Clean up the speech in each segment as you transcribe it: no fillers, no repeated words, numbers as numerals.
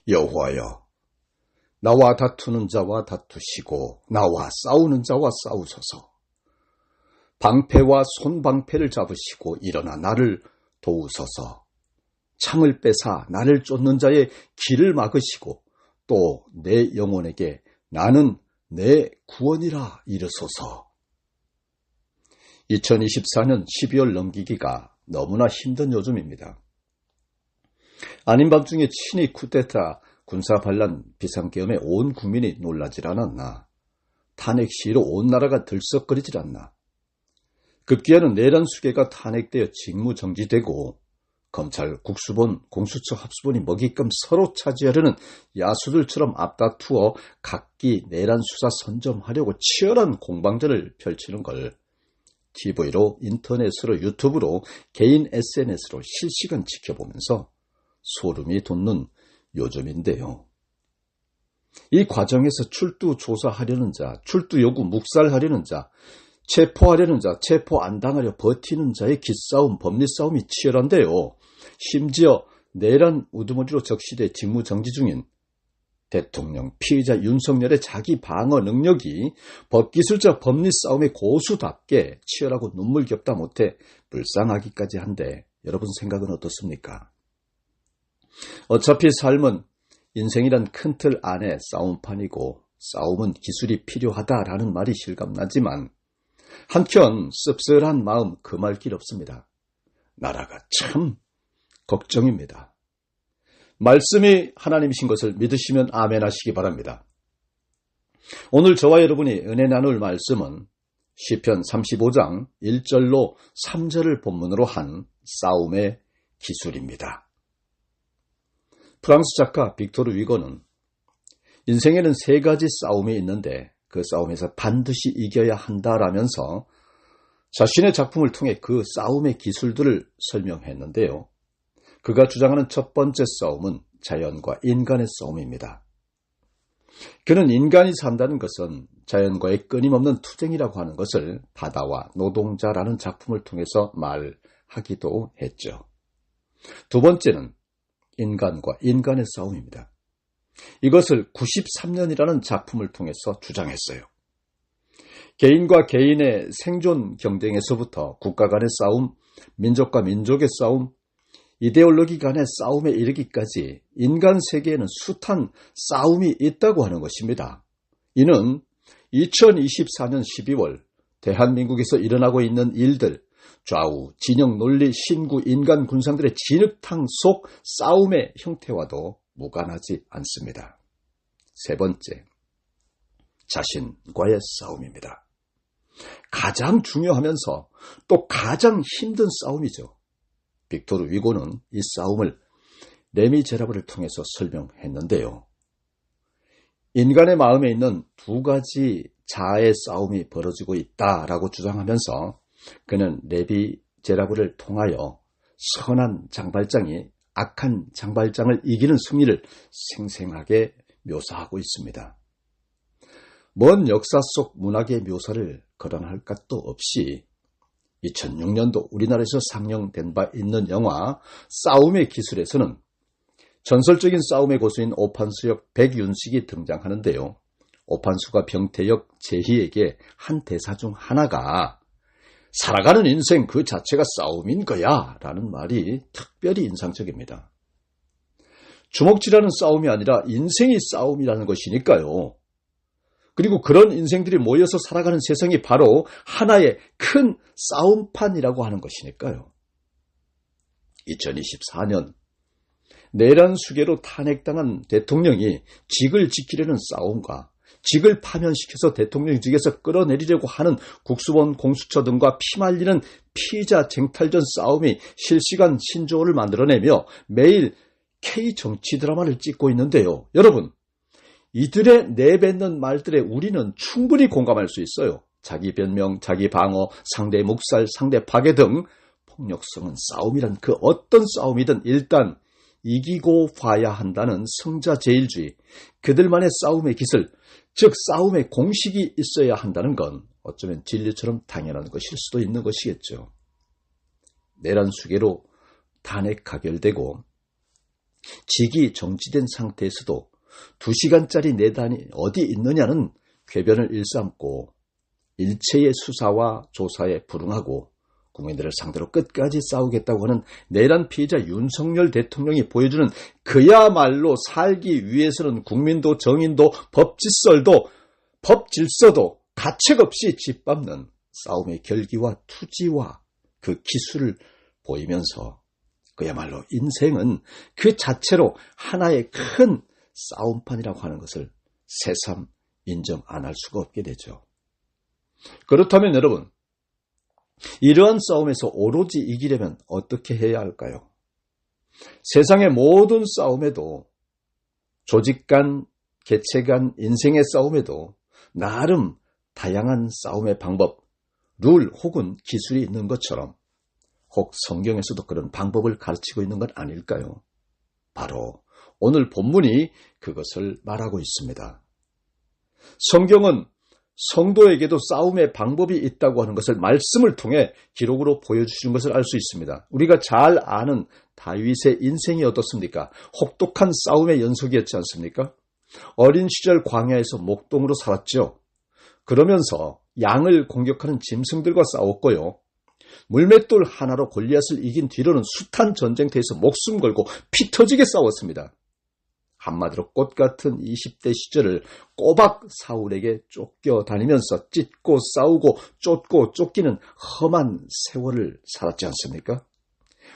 여호와여, 나와 다투는 자와 다투시고 나와 싸우는 자와 싸우소서. 방패와 손방패를 잡으시고 일어나 나를 도우소서. 창을 빼사 나를 쫓는 자의 길을 막으시고 또 내 영혼에게 나는 내 구원이라 이르소서. 2024년 12월 넘기기가 너무나 힘든 요즘입니다. 아닌 밤중에 친히 쿠데타 군사 반란 비상계엄에 온 국민이 놀라질 않았나. 탄핵 시위로 온 나라가 들썩거리질 않나. 급기야는 내란 수계가 탄핵되어 직무정지되고 검찰, 국수본, 공수처, 합수본이 먹잇감 서로 차지하려는 야수들처럼 앞다투어 각기 내란 수사 선점하려고 치열한 공방전을 펼치는 걸 TV로, 인터넷으로, 유튜브로, 개인 SNS로 실시간 지켜보면서 소름이 돋는 요즘인데요. 이 과정에서 출두 조사하려는 자, 출두 요구 묵살하려는 자, 체포하려는 자, 체포 안 당하려 버티는 자의 기싸움, 법리싸움이 치열한데요. 심지어 내란 우두머리로 적시돼 직무정지 중인 대통령, 피의자 윤석열의 자기 방어 능력이 법기술자 법리싸움의 고수답게 치열하고 눈물겹다 못해 불쌍하기까지 한데 여러분 생각은 어떻습니까? 어차피 삶은 인생이란 큰 틀 안에 싸움판이고 싸움은 기술이 필요하다라는 말이 실감나지만 한편 씁쓸한 마음 금할 길 없습니다. 나라가 참 걱정입니다. 말씀이 하나님이신 것을 믿으시면 아멘 하시기 바랍니다. 오늘 저와 여러분이 은혜 나눌 말씀은 시편 35장 1절로 3절을 본문으로 한 싸움의 기술입니다. 프랑스 작가 빅토르 위고는 인생에는 3가지 싸움이 있는데 그 싸움에서 반드시 이겨야 한다라면서 자신의 작품을 통해 그 싸움의 기술들을 설명했는데요. 그가 주장하는 첫 번째 싸움은 자연과 인간의 싸움입니다. 그는 인간이 산다는 것은 자연과의 끊임없는 투쟁이라고 하는 것을 바다와 노동자라는 작품을 통해서 말하기도 했죠. 두 번째는 인간과 인간의 싸움입니다. 이것을 93년이라는 작품을 통해서 주장했어요. 개인과 개인의 생존 경쟁에서부터 국가 간의 싸움, 민족과 민족의 싸움, 이데올로기 간의 싸움에 이르기까지 인간 세계에는 숱한 싸움이 있다고 하는 것입니다. 이는 2024년 12월 대한민국에서 일어나고 있는 일들, 좌우, 진영, 논리, 신구, 인간 군상들의 진흙탕 속 싸움의 형태와도 무관하지 않습니다. 세 번째, 자신과의 싸움입니다. 가장 중요하면서 또 가장 힘든 싸움이죠. 빅토르 위고는 이 싸움을 레미제라블을 통해서 설명했는데요. 인간의 마음에 있는 2가지 자아의 싸움이 벌어지고 있다라고 주장하면서 그는 레미제라블을 통하여 선한 장발장이 악한 장발장을 이기는 승리를 생생하게 묘사하고 있습니다. 먼 역사 속 문학의 묘사를 거론할 것도 없이 2006년도 우리나라에서 상영된 바 있는 영화 싸움의 기술에서는 전설적인 싸움의 고수인 오판수 역 백윤식이 등장하는데요. 오판수가 병태역 제희에게 한 대사 중 하나가 살아가는 인생 그 자체가 싸움인 거야 라는 말이 특별히 인상적입니다. 주먹질하는 싸움이 아니라 인생이 싸움이라는 것이니까요. 그리고 그런 인생들이 모여서 살아가는 세상이 바로 하나의 큰 싸움판이라고 하는 것이니까요. 2024년 내란 수계로 탄핵당한 대통령이 직을 지키려는 싸움과 직을 파면시켜서 대통령직에서 끌어내리려고 하는 국수본, 공수처 등과 피말리는 피의자 쟁탈전 싸움이 실시간 신조어를 만들어내며 매일 K정치 드라마를 찍고 있는데요. 여러분, 이들의 내뱉는 말들에 우리는 충분히 공감할 수 있어요. 자기 변명, 자기 방어, 상대 묵살, 상대 파괴 등 폭력성은 싸움이란 그 어떤 싸움이든 일단 이기고 봐야 한다는 승자제일주의, 그들만의 싸움의 기술, 즉 싸움의 공식이 있어야 한다는 건 어쩌면 진리처럼 당연한 것일 수도 있는 것이겠죠. 내란 수계로 탄핵 가결되고 직이 정지된 상태에서도 2시간짜리 내단이 어디 있느냐는 궤변을 일삼고 일체의 수사와 조사에 불응하고 국민들을 상대로 끝까지 싸우겠다고 하는 내란 피해자 윤석열 대통령이 보여주는 그야말로 살기 위해서는 국민도 정인도 법질서도 가책없이 짓밟는 싸움의 결기와 투지와 그 기술을 보이면서 그야말로 인생은 그 자체로 하나의 큰 싸움판이라고 하는 것을 새삼 인정 안 할 수가 없게 되죠. 그렇다면 여러분, 이러한 싸움에서 오로지 이기려면 어떻게 해야 할까요? 세상의 모든 싸움에도, 조직 간, 개체 간, 인생의 싸움에도 나름 다양한 싸움의 방법, 룰 혹은 기술이 있는 것처럼 혹 성경에서도 그런 방법을 가르치고 있는 건 아닐까요? 바로 오늘 본문이 그것을 말하고 있습니다. 성경은 성도에게도 싸움의 방법이 있다고 하는 것을 말씀을 통해 기록으로 보여주시는 것을 알 수 있습니다. 우리가 잘 아는 다윗의 인생이 어떻습니까? 혹독한 싸움의 연속이었지 않습니까? 어린 시절 광야에서 목동으로 살았죠. 그러면서 양을 공격하는 짐승들과 싸웠고요. 물맷돌 하나로 골리앗을 이긴 뒤로는 숱한 전쟁터에서 목숨 걸고 피 터지게 싸웠습니다. 한마디로 꽃같은 20대 시절을 꼬박 사울에게 쫓겨다니면서 찢고 싸우고 쫓고 쫓기는 험한 세월을 살았지 않습니까?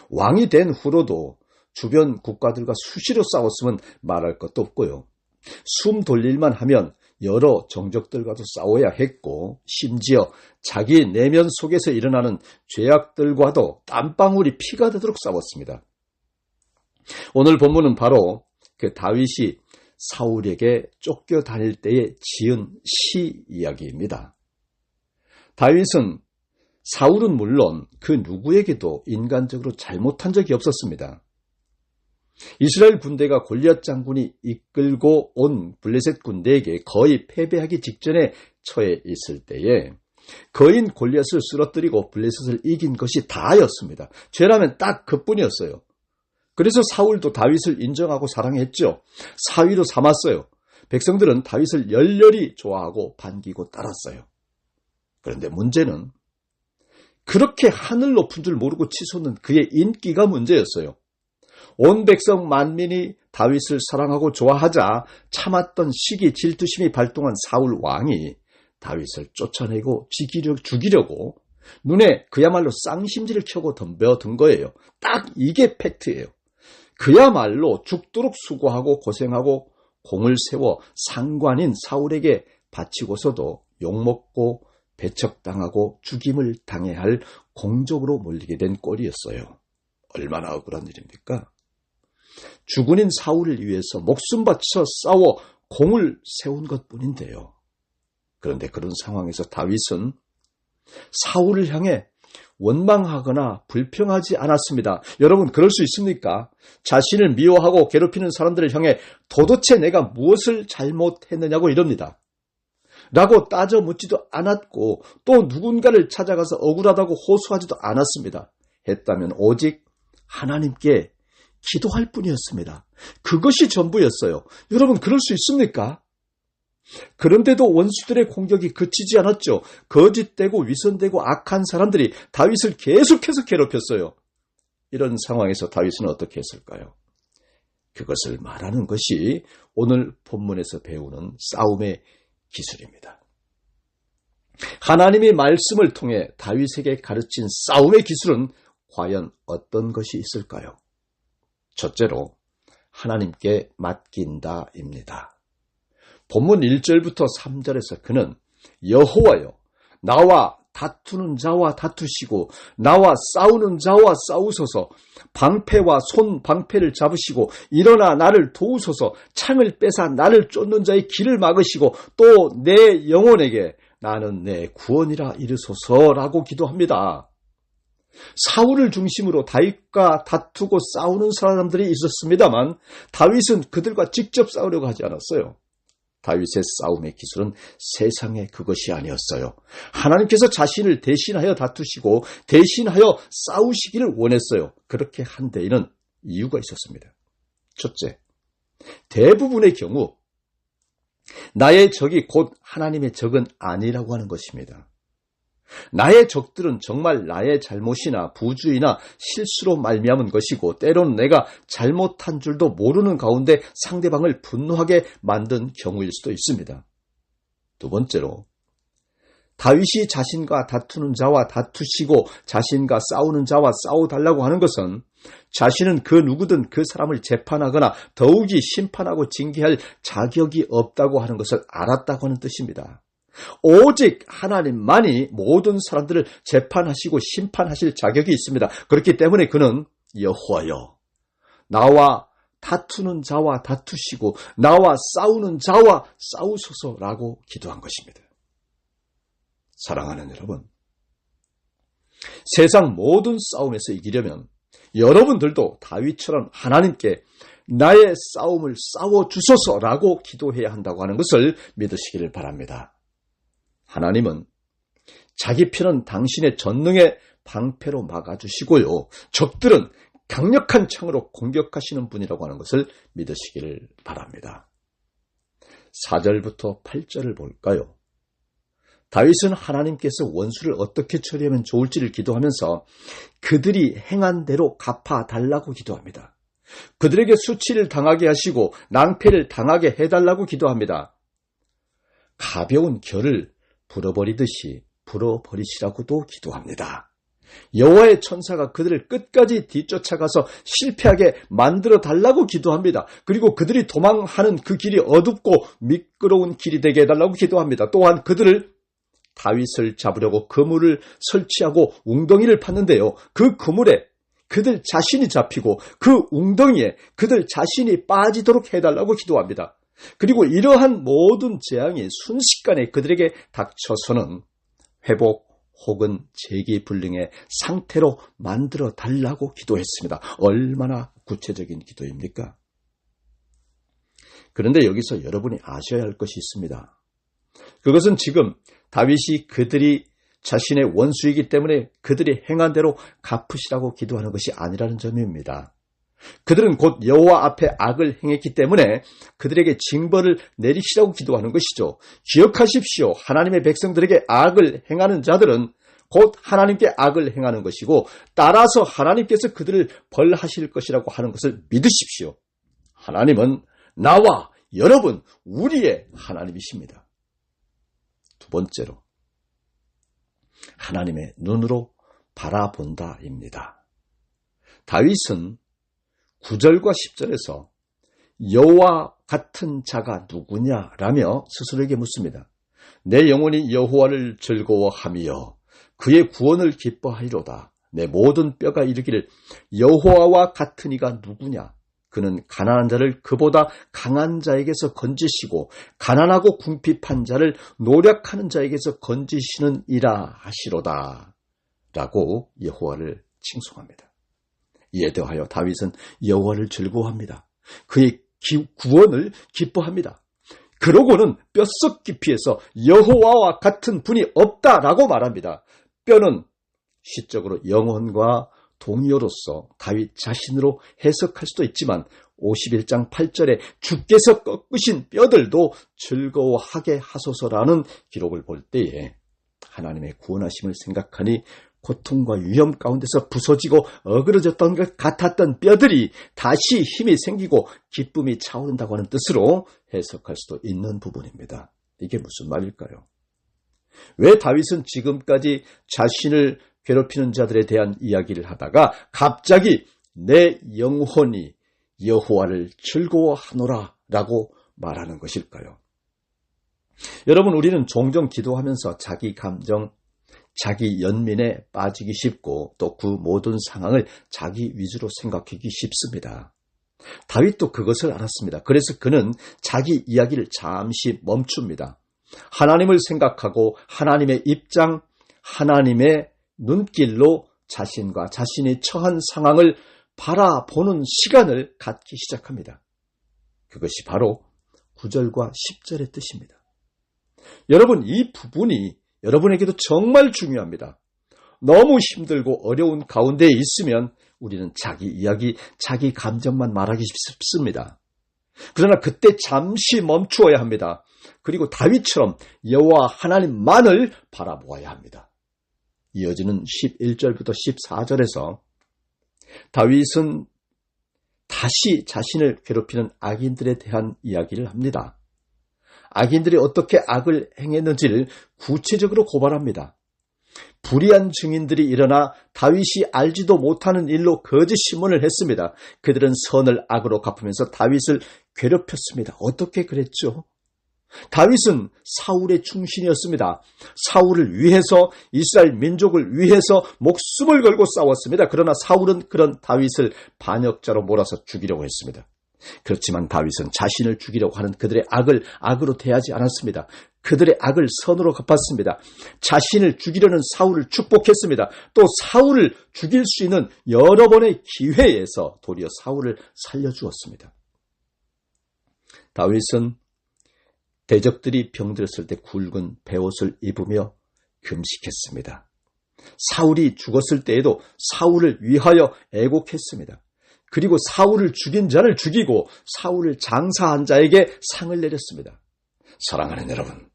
왕이 된 후로도 주변 국가들과 수시로 싸웠으면 말할 것도 없고요. 숨 돌릴만 하면 여러 정적들과도 싸워야 했고, 심지어 자기 내면 속에서 일어나는 죄악들과도 땀방울이 피가 되도록 싸웠습니다. 오늘 본문은 바로 그 다윗이 사울에게 쫓겨다닐 때에 지은 시 이야기입니다. 다윗은 사울은 물론 그 누구에게도 인간적으로 잘못한 적이 없었습니다. 이스라엘 군대가 골리앗 장군이 이끌고 온 블레셋 군대에게 거의 패배하기 직전에 처해 있을 때에 거인 골리앗을 쓰러뜨리고 블레셋을 이긴 것이 다였습니다. 죄라면 딱 그뿐이었어요. 그래서 사울도 다윗을 인정하고 사랑했죠. 사위로 삼았어요. 백성들은 다윗을 열렬히 좋아하고 반기고 따랐어요. 그런데 문제는 그렇게 하늘 높은 줄 모르고 치솟는 그의 인기가 문제였어요. 온 백성 만민이 다윗을 사랑하고 좋아하자 참았던 시기 질투심이 발동한 사울 왕이 다윗을 쫓아내고 죽이려고 눈에 그야말로 쌍심지를 켜고 덤벼든 거예요. 딱 이게 팩트예요. 그야말로 죽도록 수고하고 고생하고 공을 세워 상관인 사울에게 바치고서도 욕먹고 배척당하고 죽임을 당해야 할 공적으로 몰리게 된 꼴이었어요. 얼마나 억울한 일입니까? 주군인 사울을 위해서 목숨 바쳐 싸워 공을 세운 것뿐인데요. 그런데 그런 상황에서 다윗은 사울을 향해 원망하거나 불평하지 않았습니다. 여러분, 그럴 수 있습니까? 자신을 미워하고 괴롭히는 사람들을 향해 도대체 내가 무엇을 잘못했느냐고 이럽니다. 라고 따져 묻지도 않았고 또 누군가를 찾아가서 억울하다고 호소하지도 않았습니다. 했다면 오직 하나님께 기도할 뿐이었습니다. 그것이 전부였어요. 여러분, 그럴 수 있습니까? 그런데도 원수들의 공격이 그치지 않았죠. 거짓되고 위선되고 악한 사람들이 다윗을 계속해서 괴롭혔어요. 이런 상황에서 다윗은 어떻게 했을까요? 그것을 말하는 것이 오늘 본문에서 배우는 싸움의 기술입니다. 하나님의 말씀을 통해 다윗에게 가르친 싸움의 기술은 과연 어떤 것이 있을까요? 첫째로 하나님께 맡긴다입니다. 본문 1절부터 3절에서 그는 여호와여, 나와 다투는 자와 다투시고 나와 싸우는 자와 싸우소서, 방패와 손 방패를 잡으시고 일어나 나를 도우소서, 창을 빼사 나를 쫓는 자의 길을 막으시고 또 내 영혼에게 나는 내 구원이라 이르소서라고 기도합니다. 사울을 중심으로 다윗과 다투고 싸우는 사람들이 있었습니다만 다윗은 그들과 직접 싸우려고 하지 않았어요. 다윗의 싸움의 기술은 세상의 그것이 아니었어요. 하나님께서 자신을 대신하여 다투시고 대신하여 싸우시기를 원했어요. 그렇게 한 데에는 이유가 있었습니다. 첫째, 대부분의 경우 나의 적이 곧 하나님의 적은 아니라고 하는 것입니다. 나의 적들은 정말 나의 잘못이나 부주의나 실수로 말미암은 것이고 때로는 내가 잘못한 줄도 모르는 가운데 상대방을 분노하게 만든 경우일 수도 있습니다. 두 번째로, 다윗이 자신과 다투는 자와 다투시고 자신과 싸우는 자와 싸워달라고 하는 것은 자신은 그 누구든 그 사람을 재판하거나 더욱이 심판하고 징계할 자격이 없다고 하는 것을 알았다고 하는 뜻입니다. 오직 하나님만이 모든 사람들을 재판하시고 심판하실 자격이 있습니다. 그렇기 때문에 그는 여호와여, 나와 다투는 자와 다투시고 나와 싸우는 자와 싸우소서라고 기도한 것입니다. 사랑하는 여러분, 세상 모든 싸움에서 이기려면 여러분들도 다윗처럼 하나님께 나의 싸움을 싸워주소서라고 기도해야 한다고 하는 것을 믿으시기를 바랍니다. 하나님은 자기 편은 당신의 전능의 방패로 막아주시고요, 적들은 강력한 창으로 공격하시는 분이라고 하는 것을 믿으시기를 바랍니다. 4절부터 8절을 볼까요? 다윗은 하나님께서 원수를 어떻게 처리하면 좋을지를 기도하면서 그들이 행한 대로 갚아달라고 기도합니다. 그들에게 수치를 당하게 하시고 낭패를 당하게 해달라고 기도합니다. 가벼운 결을 불어버리듯이 불어버리시라고도 기도합니다. 여호와의 천사가 그들을 끝까지 뒤쫓아가서 실패하게 만들어 달라고 기도합니다. 그리고 그들이 도망하는 그 길이 어둡고 미끄러운 길이 되게 해달라고 기도합니다. 또한 그들을 다윗을 잡으려고 그물을 설치하고 웅덩이를 팠는데요, 그 그물에 그들 자신이 잡히고 그 웅덩이에 그들 자신이 빠지도록 해달라고 기도합니다. 그리고 이러한 모든 재앙이 순식간에 그들에게 닥쳐서는 회복 혹은 재기불능의 상태로 만들어 달라고 기도했습니다. 얼마나 구체적인 기도입니까? 그런데 여기서 여러분이 아셔야 할 것이 있습니다. 그것은 지금 다윗이 그들이 자신의 원수이기 때문에 그들이 행한 대로 갚으시라고 기도하는 것이 아니라는 점입니다. 그들은 곧 여호와 앞에 악을 행했기 때문에 그들에게 징벌을 내리시라고 기도하는 것이죠. 기억하십시오. 하나님의 백성들에게 악을 행하는 자들은 곧 하나님께 악을 행하는 것이고 따라서 하나님께서 그들을 벌하실 것이라고 하는 것을 믿으십시오. 하나님은 나와 여러분, 우리의 하나님이십니다. 두 번째로, 하나님의 눈으로 바라본다입니다. 다윗은 9절과 10절에서 여호와 같은 자가 누구냐라며 스스로에게 묻습니다. 내 영혼이 여호와를 즐거워하며 그의 구원을 기뻐하리로다. 내 모든 뼈가 이르기를 여호와와 같은 이가 누구냐? 그는 가난한 자를 그보다 강한 자에게서 건지시고 가난하고 궁핍한 자를 노력하는 자에게서 건지시는 이라 하시로다. 라고 여호와를 칭송합니다. 이에 더하여 다윗은 여호와를 즐거워합니다. 그의 구원을 기뻐합니다. 그러고는 뼛속 깊이에서 여호와와 같은 분이 없다라고 말합니다. 뼈는 시적으로 영혼과 동요로서 다윗 자신으로 해석할 수도 있지만 51장 8절에 주께서 꺾으신 뼈들도 즐거워하게 하소서라는 기록을 볼 때에 하나님의 구원하심을 생각하니 고통과 위험 가운데서 부서지고 어그러졌던 것 같았던 뼈들이 다시 힘이 생기고 기쁨이 차오른다고 하는 뜻으로 해석할 수도 있는 부분입니다. 이게 무슨 말일까요? 왜 다윗은 지금까지 자신을 괴롭히는 자들에 대한 이야기를 하다가 갑자기 내 영혼이 여호와를 즐거워하노라 라고 말하는 것일까요? 여러분, 우리는 종종 기도하면서 자기 감정, 자기 연민에 빠지기 쉽고 또 그 모든 상황을 자기 위주로 생각하기 쉽습니다. 다윗도 그것을 알았습니다. 그래서 그는 자기 이야기를 잠시 멈춥니다. 하나님을 생각하고 하나님의 입장, 하나님의 눈길로 자신과 자신이 처한 상황을 바라보는 시간을 갖기 시작합니다. 그것이 바로 9절과 10절의 뜻입니다. 여러분, 이 부분이 여러분에게도 정말 중요합니다. 너무 힘들고 어려운 가운데에 있으면 우리는 자기 이야기, 자기 감정만 말하기 쉽습니다. 그러나 그때 잠시 멈추어야 합니다. 그리고 다윗처럼 여호와 하나님만을 바라보아야 합니다. 이어지는 11절부터 14절에서 다윗은 다시 자신을 괴롭히는 악인들에 대한 이야기를 합니다. 악인들이 어떻게 악을 행했는지를 구체적으로 고발합니다. 불의한 증인들이 일어나 다윗이 알지도 못하는 일로 거짓 신문을 했습니다. 그들은 선을 악으로 갚으면서 다윗을 괴롭혔습니다. 어떻게 그랬죠? 다윗은 사울의 충신이었습니다. 사울을 위해서, 이스라엘 민족을 위해서 목숨을 걸고 싸웠습니다. 그러나 사울은 그런 다윗을 반역자로 몰아서 죽이려고 했습니다. 그렇지만 다윗은 자신을 죽이려고 하는 그들의 악을 악으로 대하지 않았습니다. 그들의 악을 선으로 갚았습니다. 자신을 죽이려는 사울을 축복했습니다. 또 사울을 죽일 수 있는 여러 번의 기회에서 도리어 사울을 살려주었습니다. 다윗은 대적들이 병들었을 때 굵은 베옷을 입으며 금식했습니다. 사울이 죽었을 때에도 사울을 위하여 애곡했습니다. 그리고 사울을 죽인 자를 죽이고 사울을 장사한 자에게 상을 내렸습니다. 사랑하는 여러분,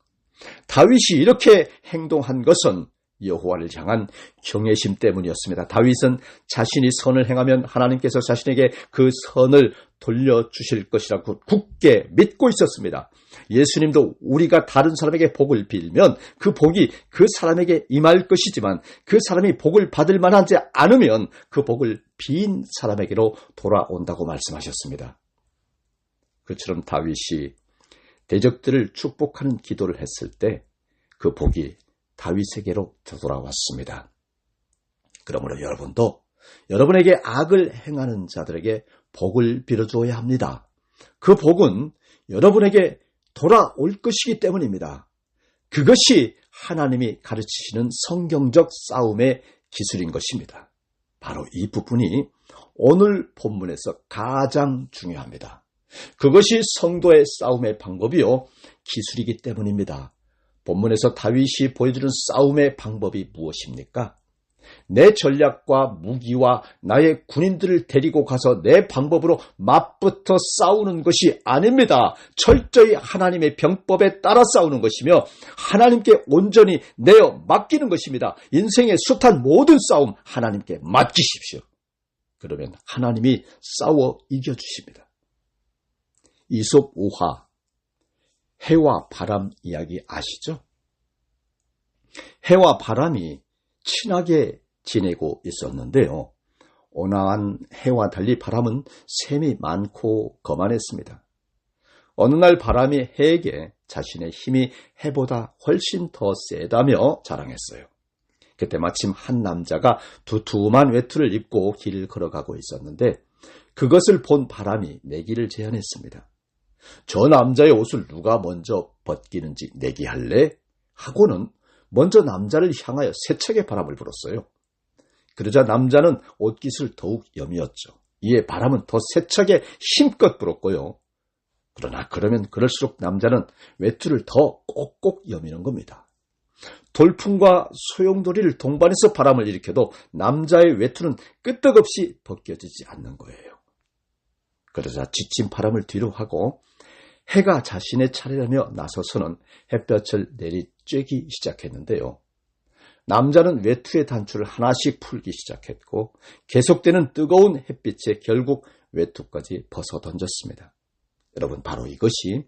다윗이 이렇게 행동한 것은 여호와를 향한 경외심 때문이었습니다. 다윗은 자신이 선을 행하면 하나님께서 자신에게 그 선을 돌려주실 것이라고 굳게 믿고 있었습니다. 예수님도 우리가 다른 사람에게 복을 빌면 그 복이 그 사람에게 임할 것이지만 그 사람이 복을 받을 만하지 않으면 그 복을 빈 사람에게로 돌아온다고 말씀하셨습니다. 그처럼 다윗이 대적들을 축복하는 기도를 했을 때 그 복이 다윗에게로 되돌아왔습니다. 그러므로 여러분도 여러분에게 악을 행하는 자들에게 복을 빌어줘야 합니다. 그 복은 여러분에게 돌아올 것이기 때문입니다. 그것이 하나님이 가르치시는 성경적 싸움의 기술인 것입니다. 바로 이 부분이 오늘 본문에서 가장 중요합니다. 그것이 성도의 싸움의 방법이요, 기술이기 때문입니다. 본문에서 다윗이 보여주는 싸움의 방법이 무엇입니까? 내 전략과 무기와 나의 군인들을 데리고 가서 내 방법으로 맞붙어 싸우는 것이 아닙니다. 철저히 하나님의 병법에 따라 싸우는 것이며 하나님께 온전히 내어 맡기는 것입니다. 인생의 숱한 모든 싸움 하나님께 맡기십시오. 그러면 하나님이 싸워 이겨주십니다. 이솝 우화, 해와 바람 이야기 아시죠? 해와 바람이 친하게 지내고 있었는데요. 온화한 해와 달리 바람은 셈이 많고 거만했습니다. 어느 날 바람이 해에게 자신의 힘이 해보다 훨씬 더 세다며 자랑했어요. 그때 마침 한 남자가 두툼한 외투를 입고 길을 걸어가고 있었는데 그것을 본 바람이 내기를 제안했습니다. 저 남자의 옷을 누가 먼저 벗기는지 내기할래? 하고는 먼저 남자를 향하여 세차게 바람을 불었어요. 그러자 남자는 옷깃을 더욱 여미었죠. 이에 바람은 더 세차게 힘껏 불었고요. 그러나 그러면 그럴수록 남자는 외투를 더 꼭꼭 여미는 겁니다. 돌풍과 소용돌이를 동반해서 바람을 일으켜도 남자의 외투는 끄떡없이 벗겨지지 않는 거예요. 그러자 지친 바람을 뒤로 하고 해가 자신의 차례라며 나서서는 햇볕을 내리쬐기 시작했는데요. 남자는 외투의 단추를 하나씩 풀기 시작했고 계속되는 뜨거운 햇빛에 결국 외투까지 벗어 던졌습니다. 여러분, 바로 이것이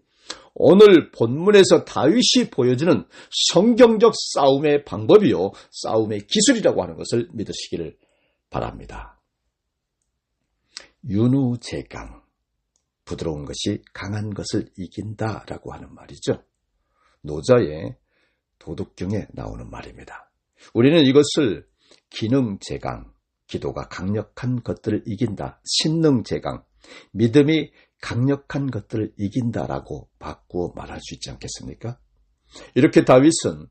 오늘 본문에서 다윗이 보여주는 성경적 싸움의 방법이요, 싸움의 기술이라고 하는 것을 믿으시기를 바랍니다. 윤우제강, 부드러운 것이 강한 것을 이긴다라고 하는 말이죠. 노자의 도덕경에 나오는 말입니다. 우리는 이것을 기능제강, 기도가 강력한 것들을 이긴다, 신능제강, 믿음이 강력한 것들을 이긴다라고 바꾸어 말할 수 있지 않겠습니까? 이렇게 다윗은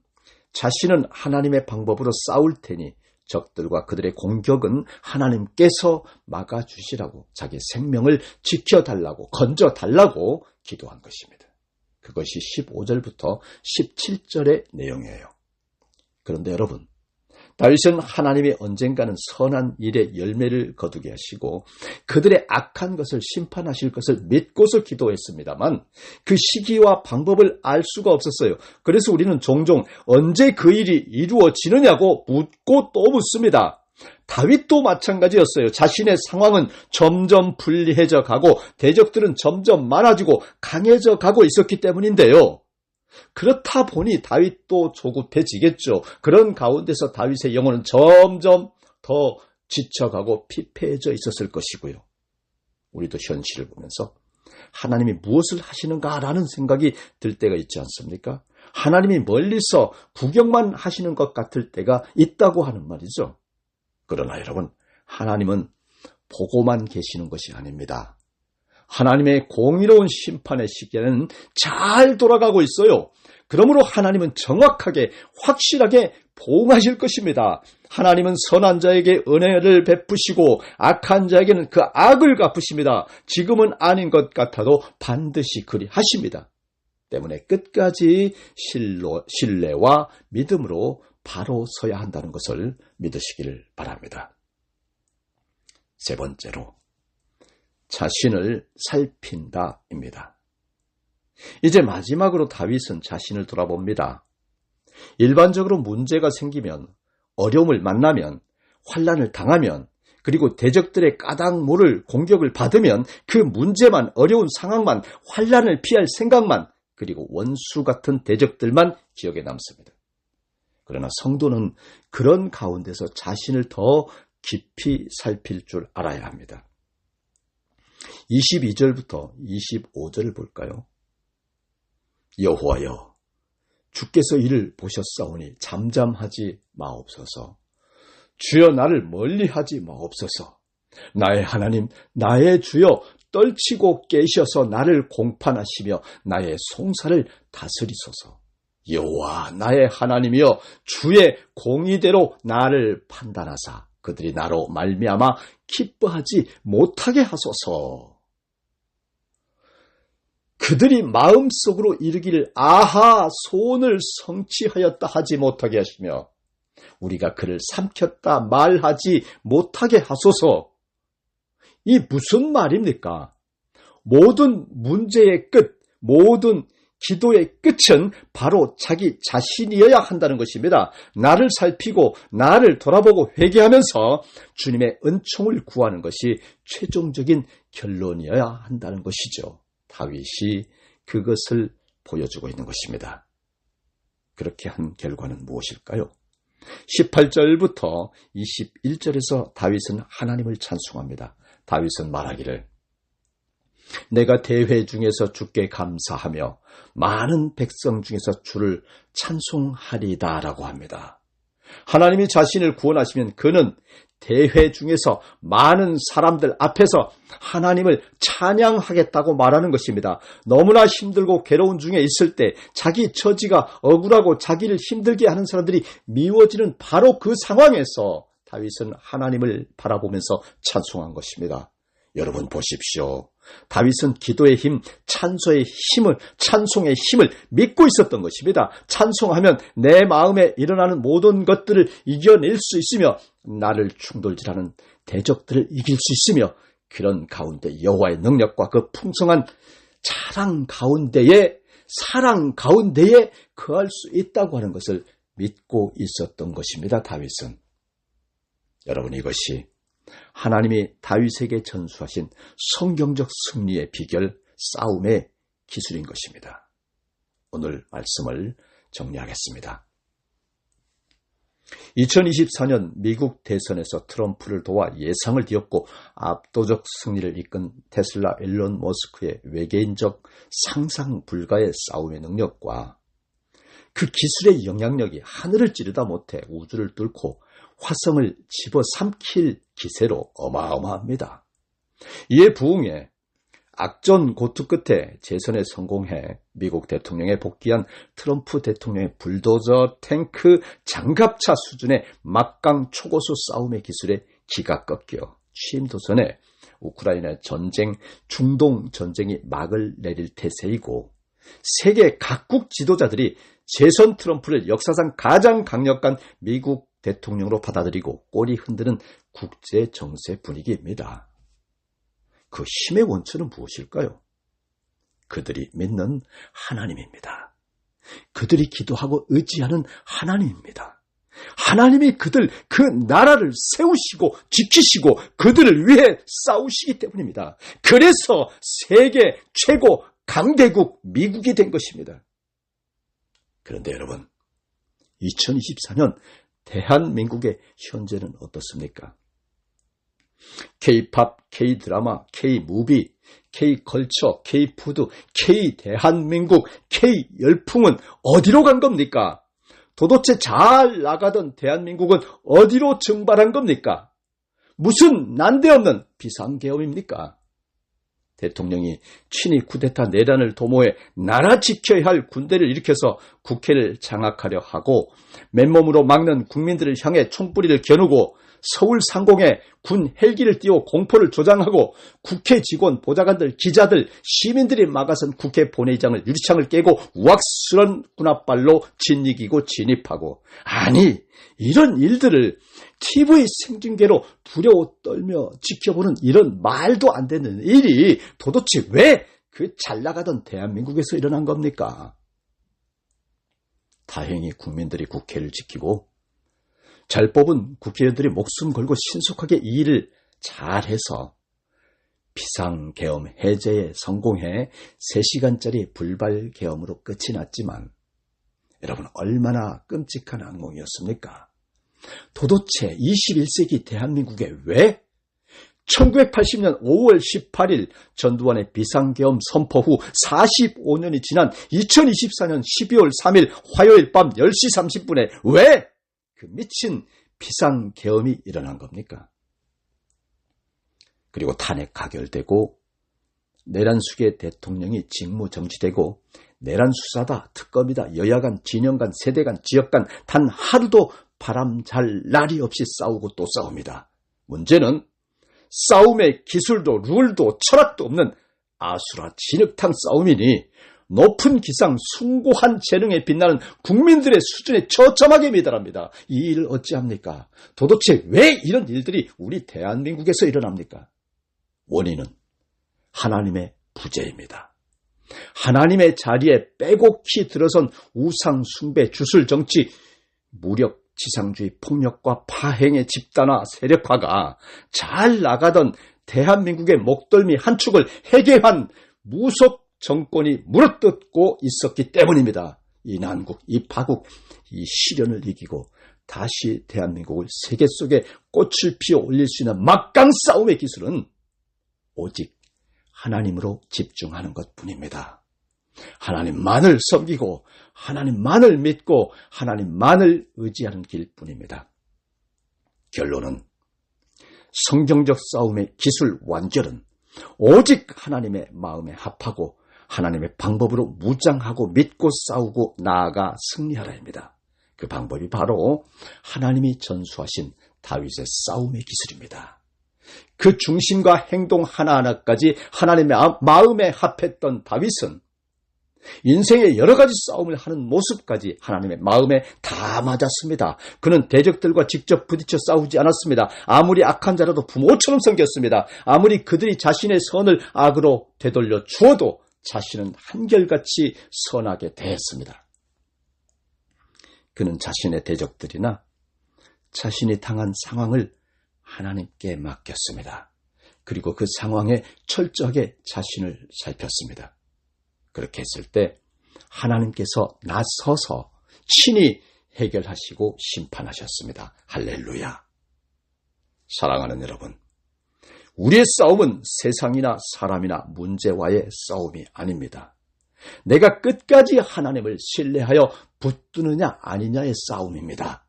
자신은 하나님의 방법으로 싸울 테니 적들과 그들의 공격은 하나님께서 막아주시라고, 자기 생명을 지켜달라고, 건져달라고 기도한 것입니다. 그것이 15절부터 17절의 내용이에요. 그런데 여러분, 다윗은 하나님이 언젠가는 선한 일의 열매를 거두게 하시고 그들의 악한 것을 심판하실 것을 믿고서 기도했습니다만 그 시기와 방법을 알 수가 없었어요. 그래서 우리는 종종 언제 그 일이 이루어지느냐고 묻고 또 묻습니다. 다윗도 마찬가지였어요. 자신의 상황은 점점 불리해져 가고 대적들은 점점 많아지고 강해져 가고 있었기 때문인데요. 그렇다 보니 다윗도 조급해지겠죠. 그런 가운데서 다윗의 영혼은 점점 더 지쳐가고 피폐해져 있었을 것이고요. 우리도 현실을 보면서 하나님이 무엇을 하시는가라는 생각이 들 때가 있지 않습니까? 하나님이 멀리서 구경만 하시는 것 같을 때가 있다고 하는 말이죠. 그러나 여러분, 하나님은 보고만 계시는 것이 아닙니다. 하나님의 공의로운 심판의 시기에는 잘 돌아가고 있어요. 그러므로 하나님은 정확하게 확실하게 보응하실 것입니다. 하나님은 선한 자에게 은혜를 베푸시고 악한 자에게는 그 악을 갚으십니다. 지금은 아닌 것 같아도 반드시 그리하십니다. 때문에 끝까지 신뢰와 믿음으로 바로 서야 한다는 것을 믿으시기를 바랍니다. 세 번째로 자신을 살핀다입니다. 이제 마지막으로 다윗은 자신을 돌아봅니다. 일반적으로 문제가 생기면, 어려움을 만나면, 환난을 당하면, 그리고 대적들의 까닭모를 공격을 받으면 그 문제만, 어려운 상황만, 환난을 피할 생각만, 그리고 원수 같은 대적들만 기억에 남습니다. 그러나 성도는 그런 가운데서 자신을 더 깊이 살필 줄 알아야 합니다. 22절부터 25절을 볼까요? 여호와여, 주께서 이를 보셨사오니 잠잠하지 마옵소서. 주여 나를 멀리하지 마옵소서. 나의 하나님, 나의 주여, 떨치고 깨셔서 나를 공판하시며 나의 송사를 다스리소서. 여호와 나의 하나님이여, 주의 공의대로 나를 판단하사 그들이 나로 말미암아 기뻐하지 못하게 하소서. 그들이 마음속으로 이르기를 아하 소원을 성취하였다 하지 못하게 하시며 우리가 그를 삼켰다 말하지 못하게 하소서. 이 무슨 말입니까? 모든 문제의 끝, 모든 기도의 끝은 바로 자기 자신이어야 한다는 것입니다. 나를 살피고 나를 돌아보고 회개하면서 주님의 은총을 구하는 것이 최종적인 결론이어야 한다는 것이죠. 다윗이 그것을 보여주고 있는 것입니다. 그렇게 한 결과는 무엇일까요? 18절부터 21절에서 다윗은 하나님을 찬송합니다. 다윗은 말하기를 내가 대회 중에서 주께 감사하며 많은 백성 중에서 주를 찬송하리다라고 합니다. 하나님이 자신을 구원하시면 그는 대회 중에서 많은 사람들 앞에서 하나님을 찬양하겠다고 말하는 것입니다. 너무나 힘들고 괴로운 중에 있을 때 자기 처지가 억울하고 자기를 힘들게 하는 사람들이 미워지는 바로 그 상황에서 다윗은 하나님을 바라보면서 찬송한 것입니다. 여러분 보십시오. 다윗은 기도의 힘, 찬송의 힘을 믿고 있었던 것입니다. 찬송하면 내 마음에 일어나는 모든 것들을 이겨낼 수 있으며 나를 충돌질하는 대적들을 이길 수 있으며 그런 가운데 여호와의 능력과 그 풍성한 사랑 가운데에 거할 수 있다고 하는 것을 믿고 있었던 것입니다. 다윗은. 여러분 이것이 하나님이 다윗에게 전수하신 성경적 승리의 비결, 싸움의 기술인 것입니다. 오늘 말씀을 정리하겠습니다. 2024년 미국 대선에서 트럼프를 도와 예상을 뒤엎고 압도적 승리를 이끈 테슬라 일론 머스크의 외계인적 상상 불가의 싸움의 능력과 그 기술의 영향력이 하늘을 찌르다 못해 우주를 뚫고 화성을 집어삼킬 기세로 어마어마합니다. 이에 부응해 악전 고투 끝에 재선에 성공해 미국 대통령에 복귀한 트럼프 대통령의 불도저, 탱크, 장갑차 수준의 막강 초고수 싸움의 기술에 기가 꺾여 취임 도전에 우크라이나 전쟁, 중동 전쟁이 막을 내릴 태세이고 세계 각국 지도자들이 재선 트럼프를 역사상 가장 강력한 미국 대통령으로 받아들이고 꼬리 흔드는 국제 정세 분위기입니다. 그 힘의 원천은 무엇일까요? 그들이 믿는 하나님입니다. 그들이 기도하고 의지하는 하나님입니다. 하나님이 그 나라를 세우시고 지키시고 그들을 위해 싸우시기 때문입니다. 그래서 세계 최고 강대국 미국이 된 것입니다. 그런데 여러분, 2024년 대한민국의 현재는 어떻습니까? K-팝, K-드라마, K-무비, K-컬처, K-푸드, K-대한민국, K-열풍은 어디로 간 겁니까? 도대체 잘 나가던 대한민국은 어디로 증발한 겁니까? 무슨 난데없는 비상계엄입니까? 대통령이 친히 쿠데타 내란을 도모해 나라 지켜야 할 군대를 일으켜서 국회를 장악하려 하고 맨몸으로 막는 국민들을 향해 총뿌리를 겨누고 서울 상공에 군 헬기를 띄워 공포를 조장하고 국회 직원, 보좌관들, 기자들, 시민들이 막아선 국회 본회의장을 유리창을 깨고 우악스런 군홧발로 진이기고 진입하고, 아니 이런 일들을 TV 생중계로 두려워 떨며 지켜보는 이런 말도 안 되는 일이 도대체 왜 그 잘나가던 대한민국에서 일어난 겁니까? 다행히 국민들이 국회를 지키고 잘 뽑은 국회의원들이 목숨 걸고 신속하게 이 일을 잘해서 비상계엄 해제에 성공해 3시간짜리 불발계엄으로 끝이 났지만 여러분, 얼마나 끔찍한 악몽이었습니까? 도대체 21세기 대한민국에 왜 1980년 5월 18일 전두환의 비상계엄 선포 후 45년이 지난 2024년 12월 3일 화요일 밤 10시 30분에 왜 그 미친 비상계엄이 일어난 겁니까? 그리고 탄핵 가결되고 내란수계 대통령이 직무정지되고 내란 수사다, 특검이다, 여야 간, 진영 간, 세대 간, 지역 간 단 하루도 바람 잘 날이 없이 싸우고 또 싸웁니다. 문제는 싸움의 기술도 룰도 철학도 없는 아수라 진흙탕 싸움이니 높은 기상, 숭고한 재능에 빛나는 국민들의 수준에 처참하게 미달합니다. 이 일을 어찌합니까? 도대체 왜 이런 일들이 우리 대한민국에서 일어납니까? 원인은 하나님의 부재입니다. 하나님의 자리에 빼곡히 들어선 우상 숭배, 주술 정치, 무력, 지상주의, 폭력과 파행의 집단화, 세력화가 잘 나가던 대한민국의 목덜미 한 축을 해괴한 무속 정권이 물어뜯고 있었기 때문입니다. 이 난국, 이 파국, 이 시련을 이기고 다시 대한민국을 세계 속에 꽃을 피워 올릴 수 있는 막강 싸움의 기술은 오직 하나님으로 집중하는 것뿐입니다. 하나님만을 섬기고 하나님만을 믿고 하나님만을 의지하는 길뿐입니다. 결론은 성경적 싸움의 기술 완결은 오직 하나님의 마음에 합하고 하나님의 방법으로 무장하고 믿고 싸우고 나아가 승리하라입니다. 그 방법이 바로 하나님이 전수하신 다윗의 싸움의 기술입니다. 그 중심과 행동 하나하나까지 하나님의 마음에 합했던 다윗은 인생의 여러 가지 싸움을 하는 모습까지 하나님의 마음에 다 맞았습니다. 그는 대적들과 직접 부딪혀 싸우지 않았습니다. 아무리 악한 자라도 부모처럼 섬겼습니다. 아무리 그들이 자신의 선을 악으로 되돌려 주어도 자신은 한결같이 선하게 대했습니다. 그는 자신의 대적들이나 자신이 당한 상황을 하나님께 맡겼습니다. 그리고 그 상황에 철저하게 자신을 살폈습니다. 그렇게 했을 때 하나님께서 나서서 친히 해결하시고 심판하셨습니다. 할렐루야. 사랑하는 여러분, 우리의 싸움은 세상이나 사람이나 문제와의 싸움이 아닙니다. 내가 끝까지 하나님을 신뢰하여 붙드느냐 아니냐의 싸움입니다.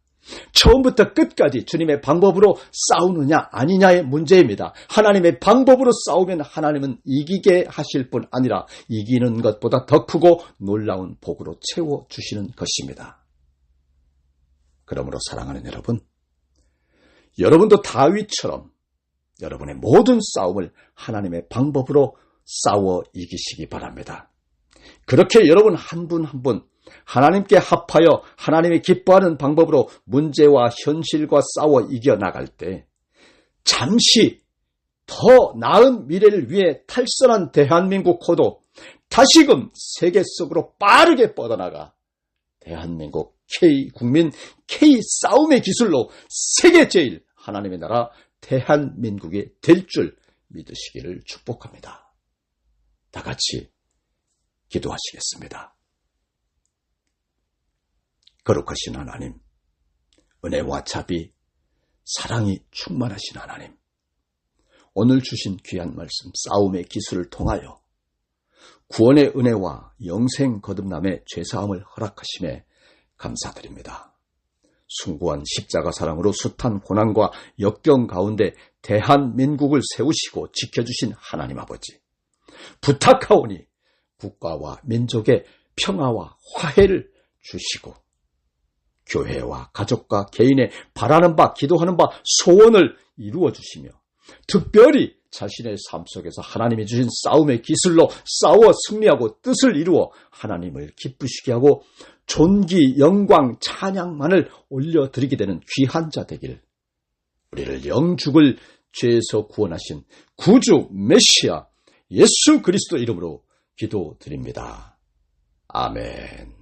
처음부터 끝까지 주님의 방법으로 싸우느냐 아니냐의 문제입니다. 하나님의 방법으로 싸우면 하나님은 이기게 하실 뿐 아니라 이기는 것보다 더 크고 놀라운 복으로 채워주시는 것입니다. 그러므로 사랑하는 여러분, 여러분도 다윗처럼 여러분의 모든 싸움을 하나님의 방법으로 싸워 이기시기 바랍니다. 그렇게 여러분 한 분 한 분 하나님께 합하여 하나님이 기뻐하는 방법으로 문제와 현실과 싸워 이겨나갈 때 잠시 더 나은 미래를 위해 탈선한 대한민국 다시금 세계 속으로 빠르게 뻗어나가 대한민국 국민 싸움의 기술로 세계 제일 하나님의 나라 대한민국이 될 줄 믿으시기를 축복합니다. 다 같이 기도하시겠습니다. 거룩하신 하나님, 은혜와 자비, 사랑이 충만하신 하나님, 오늘 주신 귀한 말씀 싸움의 기술을 통하여 구원의 은혜와 영생 거듭남의 죄사함을 허락하심에 감사드립니다. 숭고한 십자가 사랑으로 숱한 고난과 역경 가운데 대한민국을 세우시고 지켜주신 하나님 아버지, 부탁하오니 국가와 민족의 평화와 화해를 주시고 교회와 가족과 개인의 바라는 바, 기도하는 바, 소원을 이루어 주시며 특별히 자신의 삶 속에서 하나님이 주신 싸움의 기술로 싸워 승리하고 뜻을 이루어 하나님을 기쁘시게 하고 존귀, 영광, 찬양만을 올려드리게 되는 귀한 자 되길, 우리를 영죽을 죄에서 구원하신 구주 메시아 예수 그리스도 이름으로 기도드립니다. 아멘.